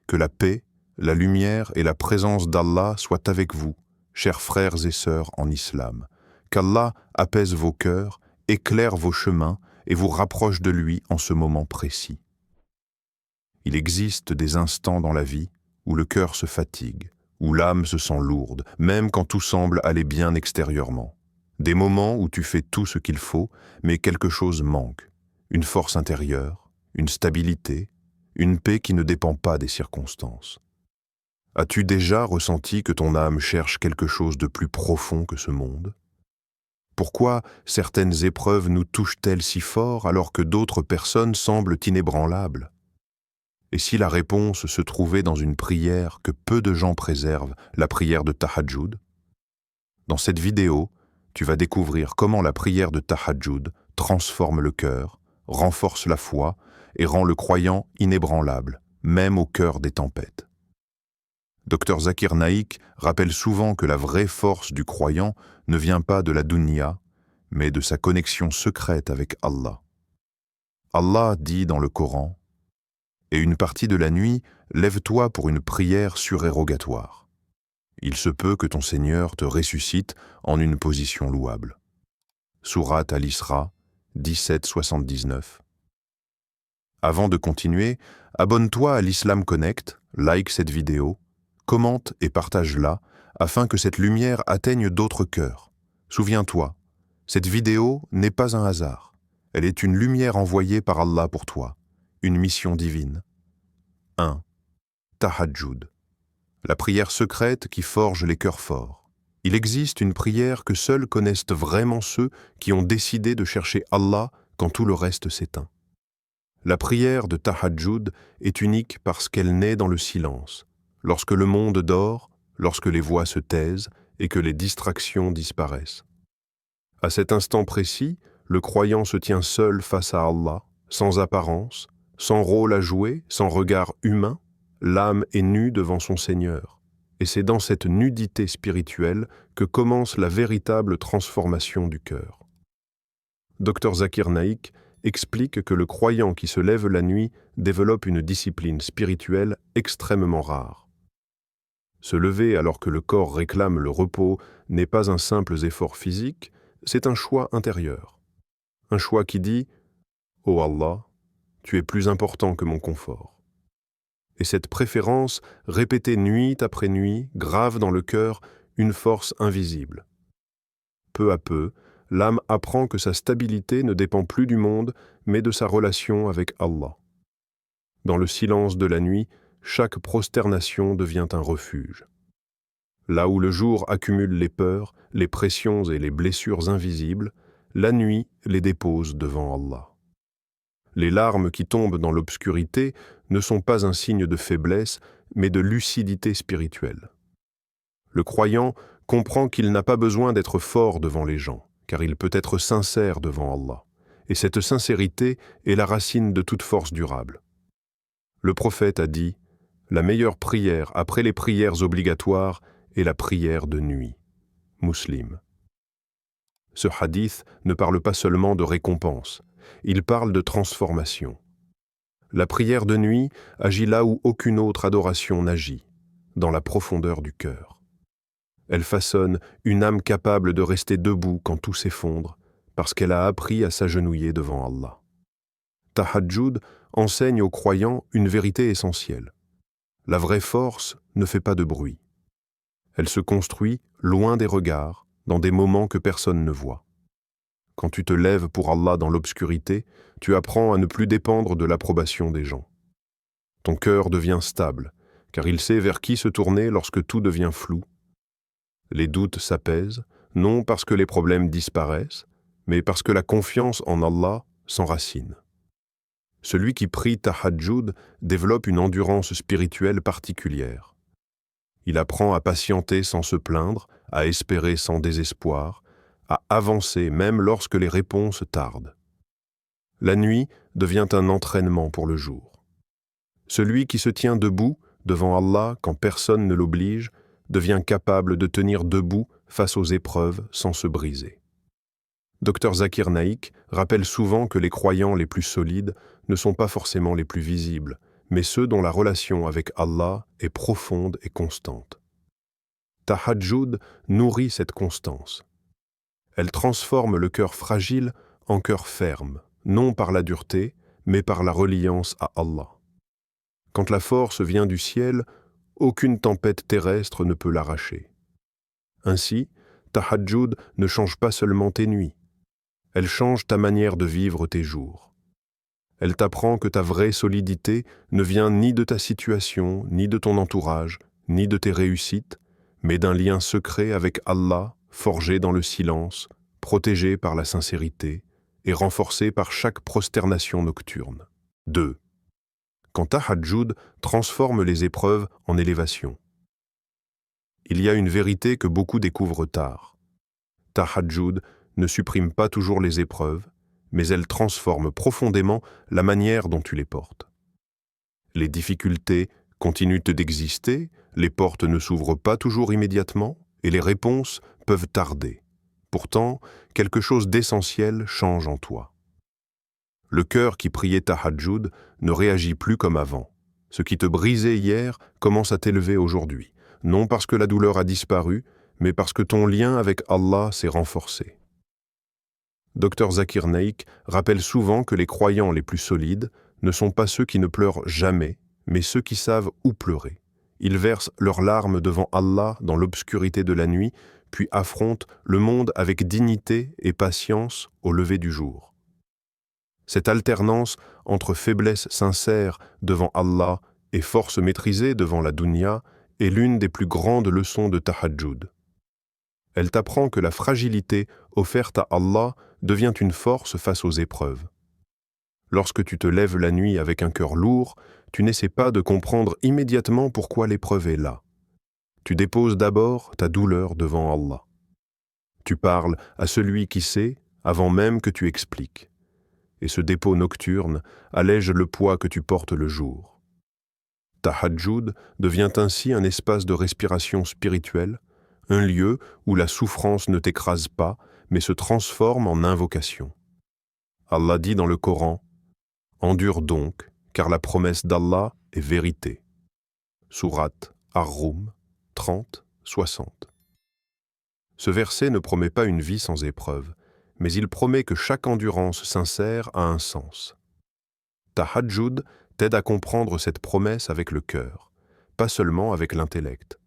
Que la paix, la lumière et la présence d'Allah soient avec vous, chers frères et sœurs en islam. Qu'Allah apaise vos cœurs, éclaire vos chemins et vous rapproche de lui en ce moment précis. Il existe des instants dans la vie où le cœur se fatigue, où l'âme se sent lourde, même quand tout semble aller bien extérieurement. Des moments où tu fais tout ce qu'il faut, mais quelque chose manque. Une force intérieure, une stabilité, une paix qui ne dépend pas des circonstances. As-tu déjà ressenti que ton âme cherche quelque chose de plus profond que ce monde? Pourquoi certaines épreuves nous touchent-elles si fort alors que d'autres personnes semblent inébranlables? Et si la réponse se trouvait dans une prière que peu de gens préservent, la prière de Tahajjud? Dans cette vidéo, tu vas découvrir comment la prière de Tahajjud transforme le cœur, renforce la foi et rend le croyant inébranlable, même au cœur des tempêtes. Dr Zakir Naik rappelle souvent que la vraie force du croyant ne vient pas de la dunya, mais de sa connexion secrète avec Allah. Allah dit dans le Coran: « Et une partie de la nuit, lève-toi pour une prière surérogatoire. Il se peut que ton Seigneur te ressuscite en une position louable. » Sourate Al-Isra, 17-79. Avant de continuer, abonne-toi à l'Islam Connect, like cette vidéo, commente et partage-la afin que cette lumière atteigne d'autres cœurs. Souviens-toi, cette vidéo n'est pas un hasard. Elle est une lumière envoyée par Allah pour toi, une mission divine. 1. Tahajjud. La prière secrète qui forge les cœurs forts. Il existe une prière que seuls connaissent vraiment ceux qui ont décidé de chercher Allah quand tout le reste s'éteint. La prière de Tahajjud est unique parce qu'elle naît dans le silence, lorsque le monde dort, lorsque les voix se taisent et que les distractions disparaissent. À cet instant précis, le croyant se tient seul face à Allah, sans apparence, sans rôle à jouer, sans regard humain. L'âme est nue devant son Seigneur. Et c'est dans cette nudité spirituelle que commence la véritable transformation du cœur. Dr Zakir Naik explique que le croyant qui se lève la nuit développe une discipline spirituelle extrêmement rare. Se lever alors que le corps réclame le repos n'est pas un simple effort physique, c'est un choix intérieur. Un choix qui dit « Oh Allah, tu es plus important que mon confort ». Et cette préférence, répétée nuit après nuit, grave dans le cœur une force invisible. Peu à peu, l'âme apprend que sa stabilité ne dépend plus du monde, mais de sa relation avec Allah. Dans le silence de la nuit, chaque prosternation devient un refuge. Là où le jour accumule les peurs, les pressions et les blessures invisibles, la nuit les dépose devant Allah. Les larmes qui tombent dans l'obscurité ne sont pas un signe de faiblesse, mais de lucidité spirituelle. Le croyant comprend qu'il n'a pas besoin d'être fort devant les gens, car il peut être sincère devant Allah. Et cette sincérité est la racine de toute force durable. Le prophète a dit « La meilleure prière après les prières obligatoires est la prière de nuit. » Muslim. Ce hadith ne parle pas seulement de récompense, il parle de transformation. La prière de nuit agit là où aucune autre adoration n'agit, dans la profondeur du cœur. Elle façonne une âme capable de rester debout quand tout s'effondre, parce qu'elle a appris à s'agenouiller devant Allah. Tahajjud enseigne aux croyants une vérité essentielle. La vraie force ne fait pas de bruit. Elle se construit loin des regards, dans des moments que personne ne voit. Quand tu te lèves pour Allah dans l'obscurité, tu apprends à ne plus dépendre de l'approbation des gens. Ton cœur devient stable, car il sait vers qui se tourner lorsque tout devient flou. Les doutes s'apaisent, non parce que les problèmes disparaissent, mais parce que la confiance en Allah s'enracine. Celui qui prie Tahajjud développe une endurance spirituelle particulière. Il apprend à patienter sans se plaindre, à espérer sans désespoir, à avancer même lorsque les réponses tardent. La nuit devient un entraînement pour le jour. Celui qui se tient debout devant Allah quand personne ne l'oblige devient capable de tenir debout face aux épreuves sans se briser. Dr Zakir Naik rappelle souvent que les croyants les plus solides ne sont pas forcément les plus visibles, mais ceux dont la relation avec Allah est profonde et constante. Tahajjud nourrit cette constance. Elle transforme le cœur fragile en cœur ferme, non par la dureté, mais par la reliance à Allah. Quand la force vient du ciel, aucune tempête terrestre ne peut l'arracher. Ainsi, Tahajjud ne change pas seulement tes nuits, elle change ta manière de vivre tes jours. Elle t'apprend que ta vraie solidité ne vient ni de ta situation, ni de ton entourage, ni de tes réussites, mais d'un lien secret avec Allah, forgé dans le silence, protégé par la sincérité et renforcé par chaque prosternation nocturne. 2. Quand Tahajjud transforme les épreuves en élévation. Il y a une vérité que beaucoup découvrent tard. Tahajjud ne supprime pas toujours les épreuves, mais elle transforme profondément la manière dont tu les portes. Les difficultés continuent d'exister, les portes ne s'ouvrent pas toujours immédiatement, et les réponses peuvent tarder. Pourtant, quelque chose d'essentiel change en toi. Le cœur qui priait Tahajjud ne réagit plus comme avant. Ce qui te brisait hier commence à t'élever aujourd'hui, non parce que la douleur a disparu, mais parce que ton lien avec Allah s'est renforcé. Dr Zakir Naik rappelle souvent que les croyants les plus solides ne sont pas ceux qui ne pleurent jamais, mais ceux qui savent où pleurer. Ils versent leurs larmes devant Allah dans l'obscurité de la nuit, puis affrontent le monde avec dignité et patience au lever du jour. Cette alternance entre faiblesse sincère devant Allah et force maîtrisée devant la dunya est l'une des plus grandes leçons de Tahajjud. Elle t'apprend que la fragilité offerte à Allah devient une force face aux épreuves. Lorsque tu te lèves la nuit avec un cœur lourd, tu n'essaies pas de comprendre immédiatement pourquoi l'épreuve est là. Tu déposes d'abord ta douleur devant Allah. Tu parles à celui qui sait avant même que tu expliques. Et ce dépôt nocturne allège le poids que tu portes le jour. Tahajjud devient ainsi un espace de respiration spirituelle, un lieu où la souffrance ne t'écrase pas, mais se transforme en invocation. Allah dit dans le Coran, « Endure donc, car la promesse d'Allah est vérité. » Sourate Ar-Rum 30-60. Ce verset ne promet pas une vie sans épreuve, mais il promet que chaque endurance sincère a un sens. Tahajjud t'aide à comprendre cette promesse avec le cœur, pas seulement avec l'intellect.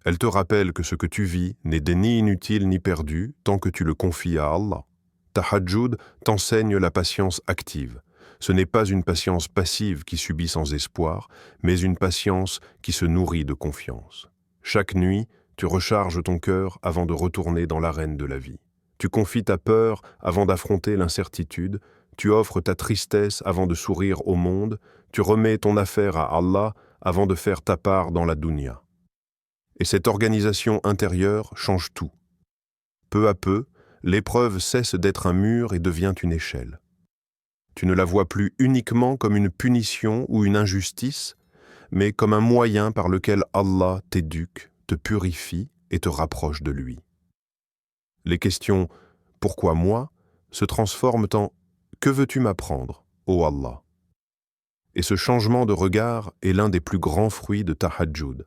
Elle te rappelle que ce que tu vis n'est ni inutile ni perdu tant que tu le confies à Allah. Tahajjud t'enseigne la patience active. Ce n'est pas une patience passive qui subit sans espoir, mais une patience qui se nourrit de confiance. Chaque nuit, tu recharges ton cœur avant de retourner dans l'arène de la vie. Tu confies ta peur avant d'affronter l'incertitude, tu offres ta tristesse avant de sourire au monde, tu remets ton affaire à Allah avant de faire ta part dans la dunya. Et cette organisation intérieure change tout. Peu à peu, l'épreuve cesse d'être un mur et devient une échelle. Tu ne la vois plus uniquement comme une punition ou une injustice, mais comme un moyen par lequel Allah t'éduque, te purifie et te rapproche de lui. Les questions « Pourquoi moi ?» se transforment en « Que veux-tu m'apprendre, ô Allah ?» Et ce changement de regard est l'un des plus grands fruits de Tahajjud.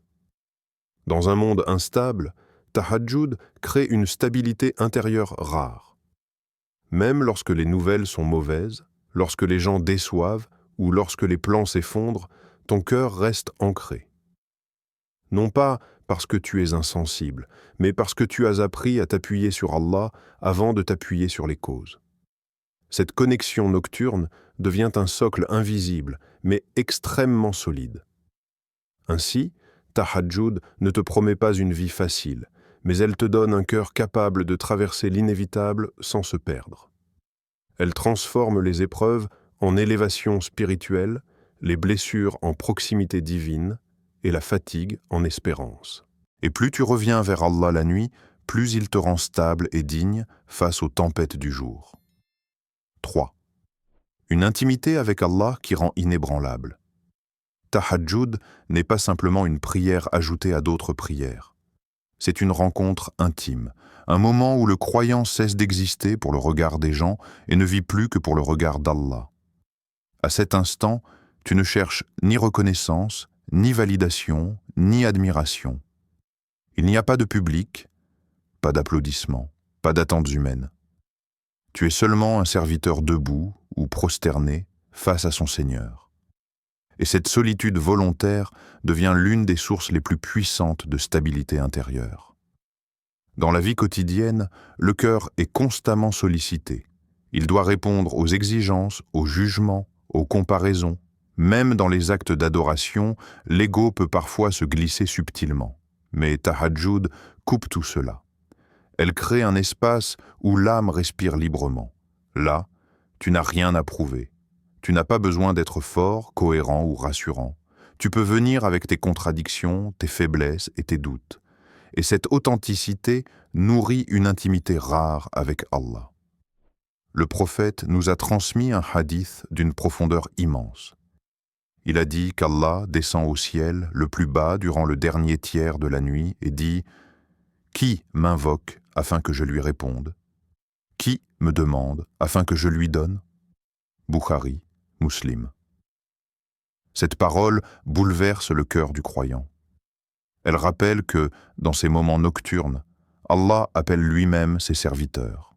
Dans un monde instable, Tahajjud crée une stabilité intérieure rare. Même lorsque les nouvelles sont mauvaises, lorsque les gens déçoivent ou lorsque les plans s'effondrent, ton cœur reste ancré. Non pas parce que tu es insensible, mais parce que tu as appris à t'appuyer sur Allah avant de t'appuyer sur les causes. Cette connexion nocturne devient un socle invisible, mais extrêmement solide. Ainsi, Tahajjud ne te promet pas une vie facile, mais elle te donne un cœur capable de traverser l'inévitable sans se perdre. Elle transforme les épreuves en élévation spirituelle, les blessures en proximité divine et la fatigue en espérance. Et plus tu reviens vers Allah la nuit, plus il te rend stable et digne face aux tempêtes du jour. 3. Une intimité avec Allah qui rend inébranlable. Tahajjud n'est pas simplement une prière ajoutée à d'autres prières. C'est une rencontre intime, un moment où le croyant cesse d'exister pour le regard des gens et ne vit plus que pour le regard d'Allah. À cet instant, Tu ne cherches ni reconnaissance, ni validation, ni admiration. Il n'y a pas de public, pas d'applaudissements, pas d'attentes humaines. Tu es seulement un serviteur debout ou prosterné face à son Seigneur. Et cette solitude volontaire devient l'une des sources les plus puissantes de stabilité intérieure. Dans la vie quotidienne, le cœur est constamment sollicité. Il doit répondre aux exigences, aux jugements, aux comparaisons. Même dans les actes d'adoration, l'ego peut parfois se glisser subtilement. Mais Tahajjud coupe tout cela. Elle crée un espace où l'âme respire librement. Là, tu n'as rien à prouver. Tu n'as pas besoin d'être fort, cohérent ou rassurant. Tu peux venir avec tes contradictions, tes faiblesses et tes doutes. Et cette authenticité nourrit une intimité rare avec Allah. Le prophète nous a transmis un hadith d'une profondeur immense. Il a dit qu'Allah descend au ciel le plus bas durant le dernier tiers de la nuit et dit « Qui m'invoque afin que je lui réponde? Qui me demande afin que je lui donne ?» Bukhari, Muslim. Cette parole bouleverse le cœur du croyant. Elle rappelle que, dans ces moments nocturnes, Allah appelle lui-même ses serviteurs.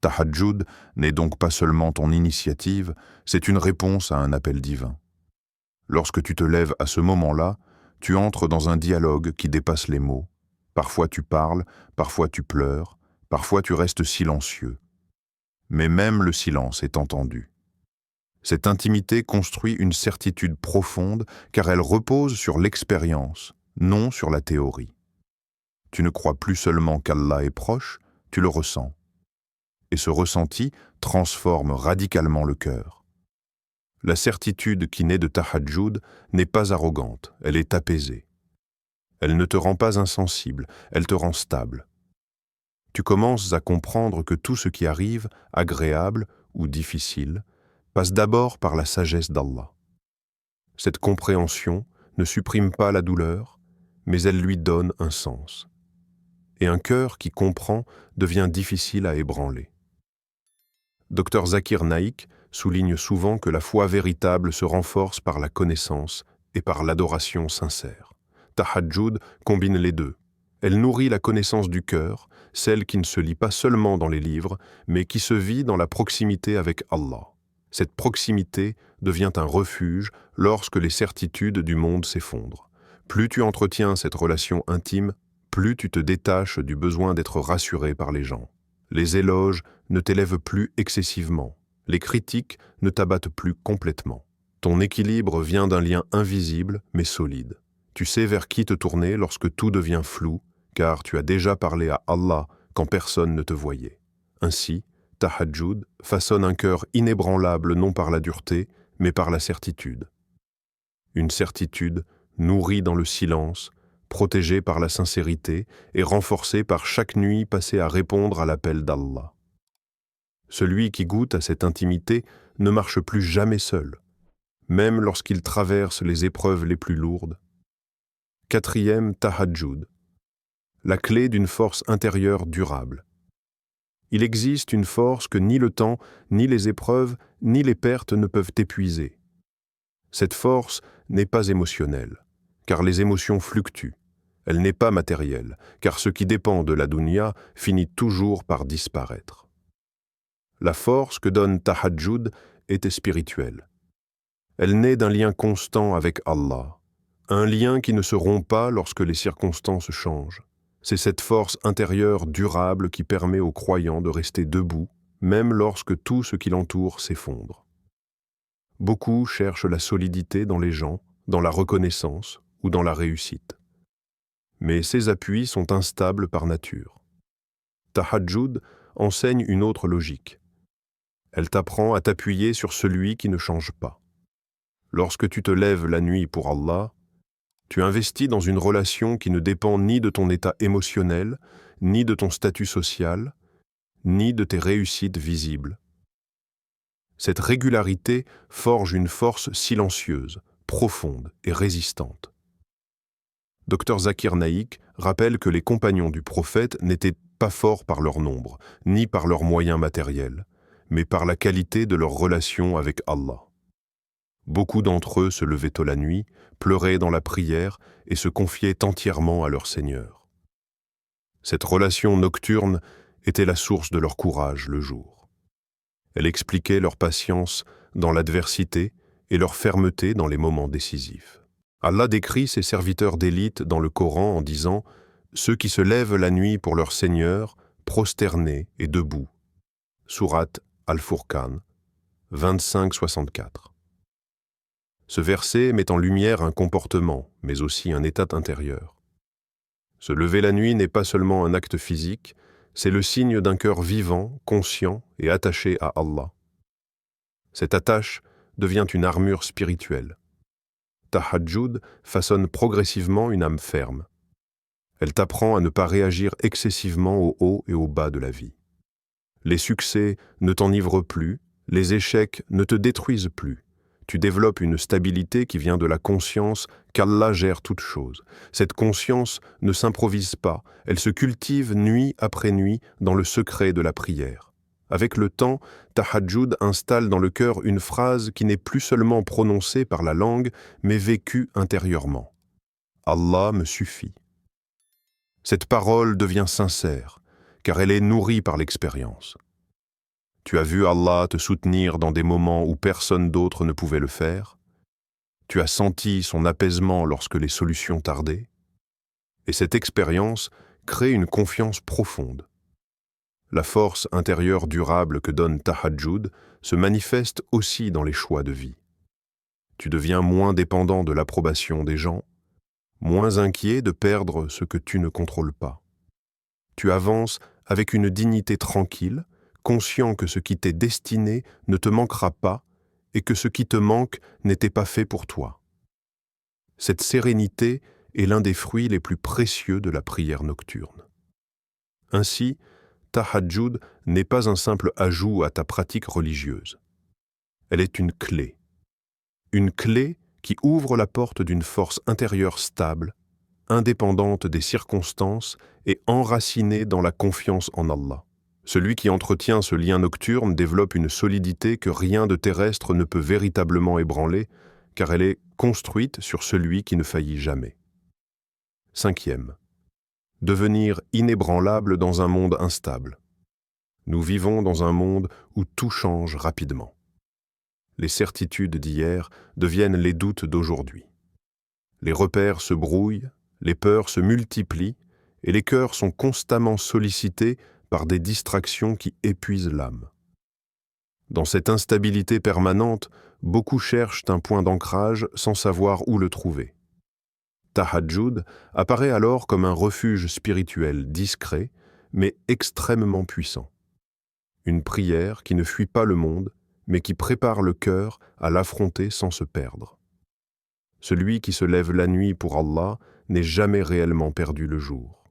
Tahajjud n'est donc pas seulement ton initiative, c'est une réponse à un appel divin. Lorsque tu te lèves à ce moment-là, tu entres dans un dialogue qui dépasse les mots. Parfois tu parles, parfois tu pleures, parfois tu restes silencieux. Mais même le silence est entendu. Cette intimité construit une certitude profonde car elle repose sur l'expérience, non sur la théorie. Tu ne crois plus seulement qu'Allah est proche, tu le ressens. Et ce ressenti transforme radicalement le cœur. La certitude qui naît de Tahajjud n'est pas arrogante, elle est apaisée. Elle ne te rend pas insensible, elle te rend stable. Tu commences à comprendre que tout ce qui arrive, agréable ou difficile, passe d'abord par la sagesse d'Allah. Cette compréhension ne supprime pas la douleur, mais elle lui donne un sens. Et un cœur qui comprend devient difficile à ébranler. Dr Zakir Naik souligne souvent que la foi véritable se renforce par la connaissance et par l'adoration sincère. Tahajjud combine les deux. Elle nourrit la connaissance du cœur, celle qui ne se lit pas seulement dans les livres, mais qui se vit dans la proximité avec Allah. Cette proximité devient un refuge lorsque les certitudes du monde s'effondrent. Plus tu entretiens cette relation intime, plus tu te détaches du besoin d'être rassuré par les gens. Les éloges ne t'élèvent plus excessivement. Les critiques ne t'abattent plus complètement. Ton équilibre vient d'un lien invisible mais solide. Tu sais vers qui te tourner lorsque tout devient flou, car tu as déjà parlé à Allah quand personne ne te voyait. Ainsi, Tahajjud façonne un cœur inébranlable non par la dureté, mais par la certitude. Une certitude nourrie dans le silence, protégée par la sincérité et renforcée par chaque nuit passée à répondre à l'appel d'Allah. Celui qui goûte à cette intimité ne marche plus jamais seul, même lorsqu'il traverse les épreuves les plus lourdes. 4e Tahajjud, la clé d'une force intérieure durable. Il existe une force que ni le temps, ni les épreuves, ni les pertes ne peuvent épuiser. Cette force n'est pas émotionnelle, car les émotions fluctuent. Elle n'est pas matérielle, car ce qui dépend de la dunya finit toujours par disparaître. La force que donne Tahajjud était spirituelle. Elle naît d'un lien constant avec Allah, un lien qui ne se rompt pas lorsque les circonstances changent. C'est cette force intérieure durable qui permet aux croyants de rester debout, même lorsque tout ce qui l'entoure s'effondre. Beaucoup cherchent la solidité dans les gens, dans la reconnaissance ou dans la réussite. Mais ces appuis sont instables par nature. Tahajjud enseigne une autre logique. Elle t'apprend à t'appuyer sur celui qui ne change pas. Lorsque tu te lèves la nuit pour Allah, tu investis dans une relation qui ne dépend ni de ton état émotionnel, ni de ton statut social, ni de tes réussites visibles. Cette régularité forge une force silencieuse, profonde et résistante. Dr Zakir Naik rappelle que les compagnons du prophète n'étaient pas forts par leur nombre, ni par leurs moyens matériels, mais par la qualité de leur relation avec Allah. Beaucoup d'entre eux se levaient tôt la nuit, pleuraient dans la prière et se confiaient entièrement à leur Seigneur. Cette relation nocturne était la source de leur courage le jour. Elle expliquait leur patience dans l'adversité et leur fermeté dans les moments décisifs. Allah décrit ses serviteurs d'élite dans le Coran en disant « Ceux qui se lèvent la nuit pour leur Seigneur, prosternés et debout » Sourate Al-Furqan, 25-64. Ce verset met en lumière un comportement, mais aussi un état intérieur. Se lever la nuit n'est pas seulement un acte physique, c'est le signe d'un cœur vivant, conscient et attaché à Allah. Cette attache devient une armure spirituelle. Tahajjud façonne progressivement une âme ferme. Elle t'apprend à ne pas réagir excessivement au haut et au bas de la vie. Les succès ne t'enivrent plus, les échecs ne te détruisent plus. Tu développes une stabilité qui vient de la conscience qu'Allah gère toutes choses. Cette conscience ne s'improvise pas, elle se cultive nuit après nuit dans le secret de la prière. Avec le temps, Tahajjud installe dans le cœur une phrase qui n'est plus seulement prononcée par la langue, mais vécue intérieurement. Allah me suffit. Cette parole devient sincère, car elle est nourrie par l'expérience. Tu as vu Allah te soutenir dans des moments où personne d'autre ne pouvait le faire. Tu as senti son apaisement lorsque les solutions tardaient. Et cette expérience crée une confiance profonde. La force intérieure durable que donne Tahajjud se manifeste aussi dans les choix de vie. Tu deviens moins dépendant de l'approbation des gens, moins inquiet de perdre ce que tu ne contrôles pas. Tu avances avec une dignité tranquille, conscient que ce qui t'est destiné ne te manquera pas et que ce qui te manque n'était pas fait pour toi. Cette sérénité est l'un des fruits les plus précieux de la prière nocturne. Ainsi, Tahajjud n'est pas un simple ajout à ta pratique religieuse. Elle est une clé qui ouvre la porte d'une force intérieure stable, indépendante des circonstances et enracinée dans la confiance en Allah. Celui qui entretient ce lien nocturne développe une solidité que rien de terrestre ne peut véritablement ébranler, car elle est construite sur celui qui ne faillit jamais. 5e. Devenir inébranlable dans un monde instable. Nous vivons dans un monde où tout change rapidement. Les certitudes d'hier deviennent les doutes d'aujourd'hui. Les repères se brouillent, les peurs se multiplient, et les cœurs sont constamment sollicités par des distractions qui épuisent l'âme. Dans cette instabilité permanente, beaucoup cherchent un point d'ancrage sans savoir où le trouver. Tahajjud apparaît alors comme un refuge spirituel discret, mais extrêmement puissant. Une prière qui ne fuit pas le monde, mais qui prépare le cœur à l'affronter sans se perdre. Celui qui se lève la nuit pour Allah n'est jamais réellement perdu le jour.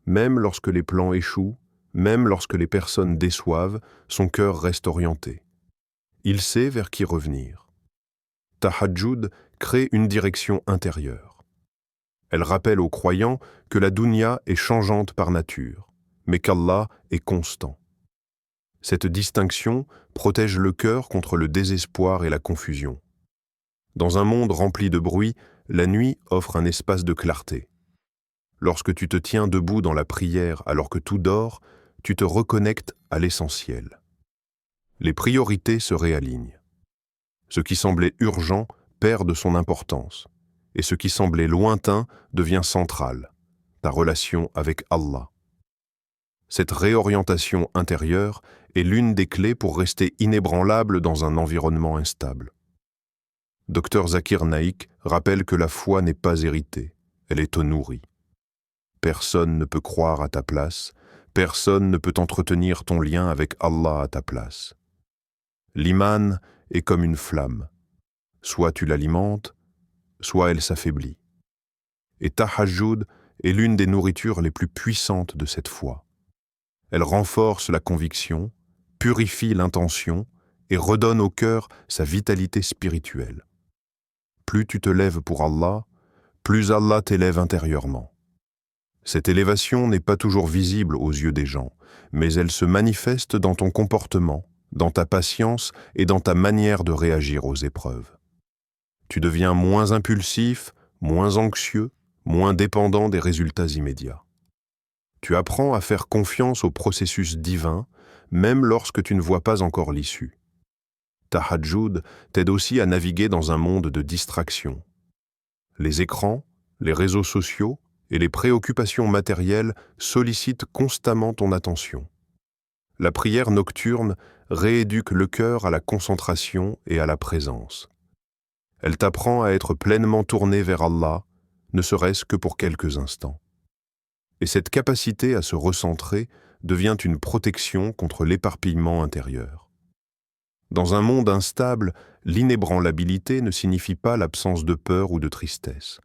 Même lorsque les plans échouent, même lorsque les personnes déçoivent, son cœur reste orienté. Il sait vers qui revenir. Tahajjud crée une direction intérieure. Elle rappelle aux croyants que la dunya est changeante par nature, mais qu'Allah est constant. Cette distinction protège le cœur contre le désespoir et la confusion. Dans un monde rempli de bruit, la nuit offre un espace de clarté. Lorsque tu te tiens debout dans la prière alors que tout dort, tu te reconnectes à l'essentiel. Les priorités se réalignent. Ce qui semblait urgent perd de son importance, et ce qui semblait lointain devient central, ta relation avec Allah. Cette réorientation intérieure est l'une des clés pour rester inébranlable dans un environnement instable. Dr Zakir Naik rappelle que la foi n'est pas héritée, elle est nourrie. Personne ne peut croire à ta place, personne ne peut entretenir ton lien avec Allah à ta place. L'iman est comme une flamme. Soit tu l'alimentes, soit elle s'affaiblit. Et Tahajjud est l'une des nourritures les plus puissantes de cette foi. Elle renforce la conviction, purifie l'intention et redonne au cœur sa vitalité spirituelle. Plus tu te lèves pour Allah, plus Allah t'élève intérieurement. Cette élévation n'est pas toujours visible aux yeux des gens, mais elle se manifeste dans ton comportement, dans ta patience et dans ta manière de réagir aux épreuves. Tu deviens moins impulsif, moins anxieux, moins dépendant des résultats immédiats. Tu apprends à faire confiance au processus divin, même lorsque tu ne vois pas encore l'issue. Tahajjud t'aide aussi à naviguer dans un monde de distractions. Les écrans, les réseaux sociaux et les préoccupations matérielles sollicitent constamment ton attention. La prière nocturne rééduque le cœur à la concentration et à la présence. Elle t'apprend à être pleinement tourné vers Allah, ne serait-ce que pour quelques instants. Et cette capacité à se recentrer devient une protection contre l'éparpillement intérieur. Dans un monde instable, l'inébranlabilité ne signifie pas l'absence de peur ou de tristesse.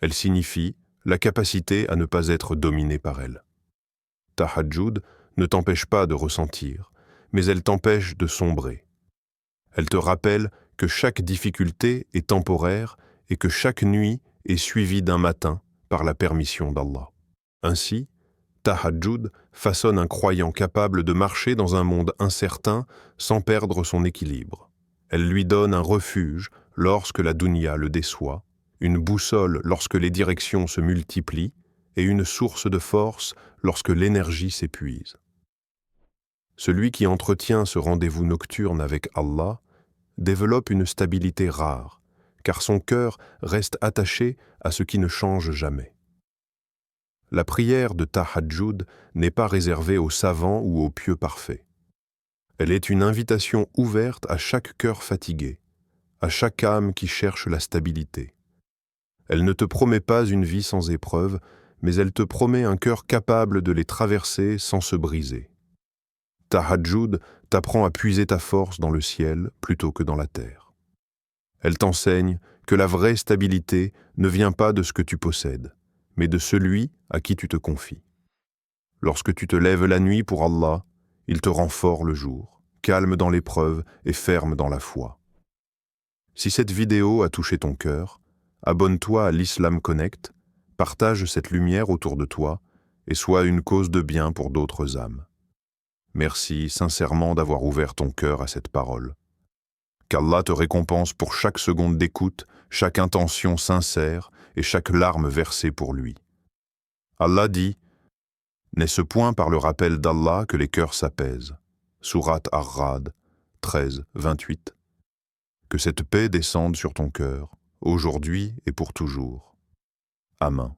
Elle signifie la capacité à ne pas être dominé par elle. Tahajjud ne t'empêche pas de ressentir, mais elle t'empêche de sombrer. Elle te rappelle que chaque difficulté est temporaire et que chaque nuit est suivie d'un matin par la permission d'Allah. Ainsi, Tahajjud façonne un croyant capable de marcher dans un monde incertain sans perdre son équilibre. Elle lui donne un refuge lorsque la dunya le déçoit, une boussole lorsque les directions se multiplient et une source de force lorsque l'énergie s'épuise. Celui qui entretient ce rendez-vous nocturne avec Allah développe une stabilité rare, car son cœur reste attaché à ce qui ne change jamais. La prière de Tahajjud n'est pas réservée aux savants ou aux pieux parfaits. Elle est une invitation ouverte à chaque cœur fatigué, à chaque âme qui cherche la stabilité. Elle ne te promet pas une vie sans épreuves, mais elle te promet un cœur capable de les traverser sans se briser. Tahajjud t'apprend à puiser ta force dans le ciel plutôt que dans la terre. Elle t'enseigne que la vraie stabilité ne vient pas de ce que tu possèdes, mais de celui à qui tu te confies. Lorsque tu te lèves la nuit pour Allah, il te rend fort le jour, calme dans l'épreuve et ferme dans la foi. Si cette vidéo a touché ton cœur, abonne-toi à l'Islam Connect, partage cette lumière autour de toi et sois une cause de bien pour d'autres âmes. Merci sincèrement d'avoir ouvert ton cœur à cette parole. Qu'Allah te récompense pour chaque seconde d'écoute, chaque intention sincère et chaque larme versée pour lui. Allah dit « N'est-ce point par le rappel d'Allah que les cœurs s'apaisent » Sourate Ar-Ra'd 13, 28. Que cette paix descende sur ton cœur, aujourd'hui et pour toujours. Amen.